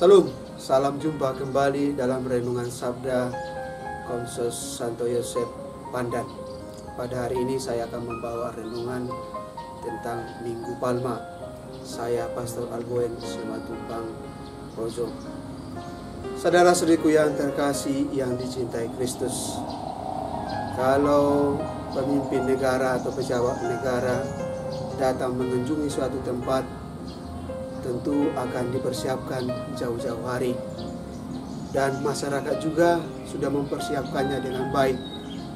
Salam, salam jumpa kembali dalam renungan Sabda Konsos Santo Yosef Pandan. Pada hari ini saya akan membawa renungan tentang Minggu Palma. Saya Pastor Alboen Simatupang Rojo. Saudara-saudariku yang terkasih yang dicintai Kristus, kalau pemimpin negara atau pejabat negara datang mengunjungi suatu tempat, tentu akan dipersiapkan jauh-jauh hari, dan masyarakat juga sudah mempersiapkannya dengan baik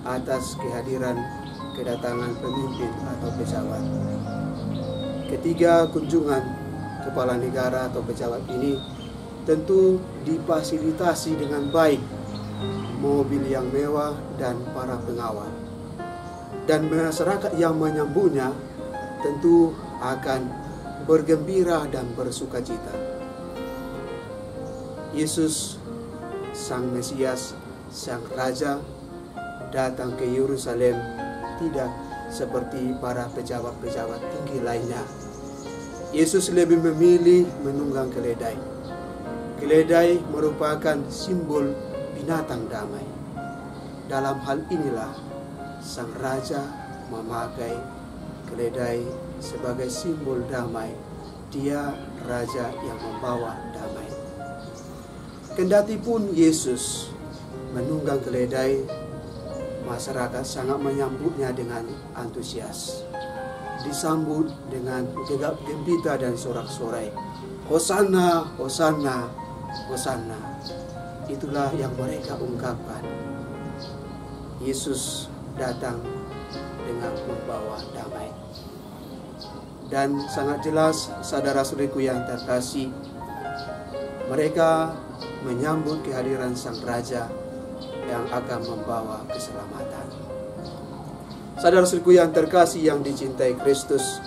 atas kehadiran kedatangan pemimpin atau pejabat. Ketiga kunjungan kepala negara atau pejabat ini tentu difasilitasi dengan baik, mobil yang mewah dan para pengawal, dan masyarakat yang menyambutnya tentu akan bergembira dan bersukacita. Yesus, Sang Mesias, Sang Raja, datang ke Yerusalem tidak seperti para pejabat-pejabat tinggi lainnya. Yesus lebih memilih menunggang keledai. Keledai merupakan simbol binatang damai. Dalam hal inilah Sang Raja memakai keledai sebagai simbol damai. Dia raja yang membawa damai. Kendati pun Yesus menunggang keledai, masyarakat sangat menyambutnya dengan antusias. Disambut dengan gegap gempita dan sorak-sorai. Hosana, Hosana, Hosana. Itulah yang mereka ungkapkan. Yesus datang dengan membawa damai. Dan sangat jelas, saudara-saudariku yang terkasih, mereka menyambut kehadiran Sang Raja yang akan membawa keselamatan. Saudara-saudariku yang terkasih yang dicintai Kristus,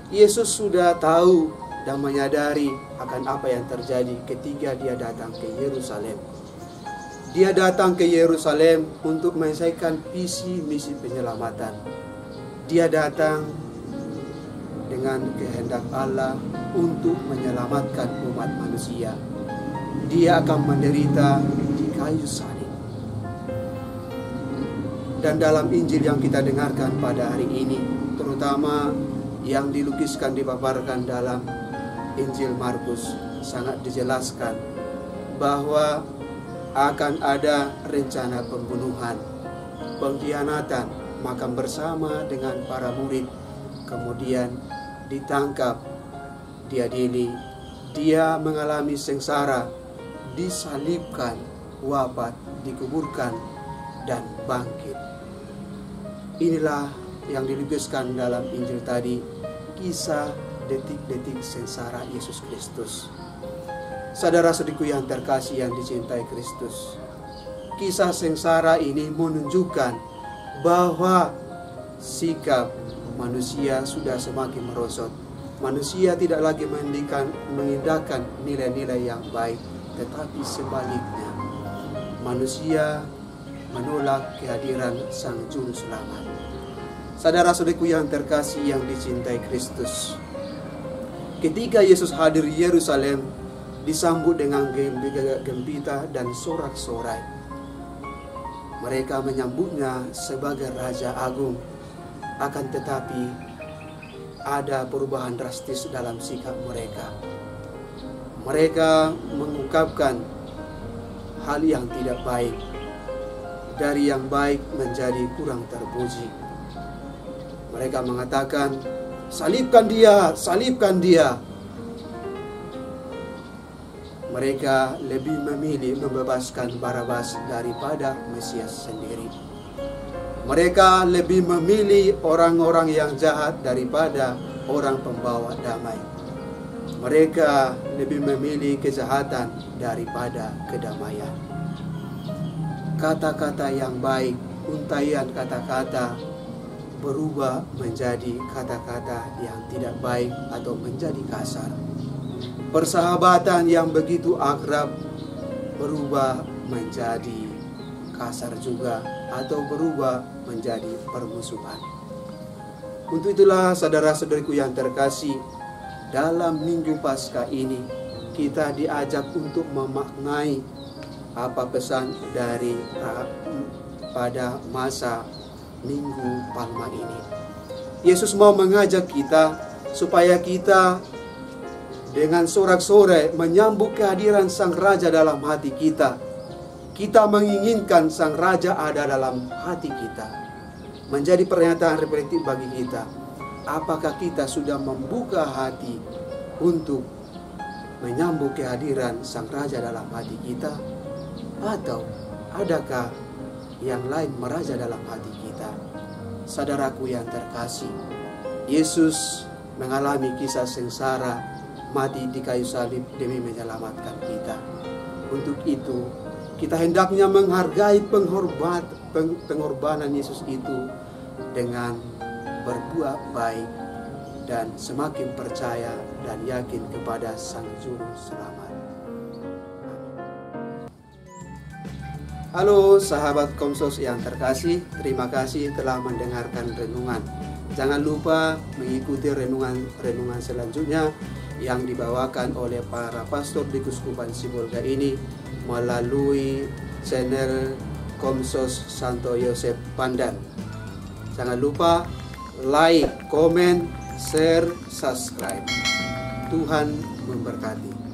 Yesus sudah tahu dan menyadari akan apa yang terjadi ketika dia datang ke Yerusalem. Dia datang ke Yerusalem untuk menyelesaikan visi misi penyelamatan. Dia datang dengan kehendak Allah untuk menyelamatkan umat manusia. Dia akan menderita di kayu salib. Dan dalam Injil yang kita dengarkan pada hari ini, terutama yang dilukiskan dipaparkan dalam Injil Markus, sangat dijelaskan bahwa akan ada rencana pembunuhan, pengkhianatan, makan bersama dengan para murid, kemudian ditangkap, diadili, dia mengalami sengsara, disalibkan, wafat, dikuburkan, dan bangkit. Inilah yang dilukiskan dalam Injil tadi, kisah detik-detik sengsara Yesus Kristus. Saudara-saudariku yang terkasih yang dicintai Kristus, kisah sengsara ini menunjukkan bahwa sikap manusia sudah semakin merosot. Manusia tidak lagi mengindahkan nilai-nilai yang baik, tetapi sebaliknya, manusia menolak kehadiran Sang Juru Selamat. Saudara-saudariku yang terkasih yang dicintai Kristus, ketika Yesus hadir di Yerusalem, disambut dengan gembira dan sorak-sorai. Mereka menyambutnya sebagai Raja Agung. Akan tetapi ada perubahan drastis dalam sikap mereka. Mereka mengungkapkan hal yang tidak baik. Dari yang baik menjadi kurang terpuji. Mereka mengatakan, salibkan dia, salibkan dia. Mereka lebih memilih membebaskan Barabas daripada Mesias sendiri. Mereka lebih memilih orang-orang yang jahat daripada orang pembawa damai. Mereka lebih memilih kejahatan daripada kedamaian. Kata-kata yang baik, untaian kata-kata berubah menjadi kata-kata yang tidak baik atau menjadi kasar. Persahabatan yang begitu akrab berubah menjadi kasar juga, atau berubah menjadi permusuhan. Untuk itulah saudara-saudariku yang terkasih, dalam Minggu Paskah ini kita diajak untuk memaknai apa pesan dari pada masa Minggu Palma ini. Yesus mau mengajak kita supaya kita dengan sorak-sorai menyambut kehadiran Sang Raja dalam hati kita. Kita menginginkan Sang Raja ada dalam hati kita. Menjadi pernyataan reflektif bagi kita. Apakah kita sudah membuka hati untuk menyambut kehadiran Sang Raja dalam hati kita? Atau adakah yang lain meraja dalam hati kita? Saudaraku yang terkasih, Yesus mengalami kisah sengsara, mati di kayu salib demi menyelamatkan kita. Untuk itu, kita hendaknya menghargai pengorbanan Yesus itu dengan berbuat baik dan semakin percaya dan yakin kepada Sang Juru Selamat. Halo sahabat Komsos yang terkasih, terima kasih telah mendengarkan renungan. Jangan lupa mengikuti renungan selanjutnya yang dibawakan oleh para pastor di Keuskupan Sibolga ini melalui channel Komsos Santo Yosef Pandan. Jangan lupa like, komen, share, subscribe. Tuhan memberkati.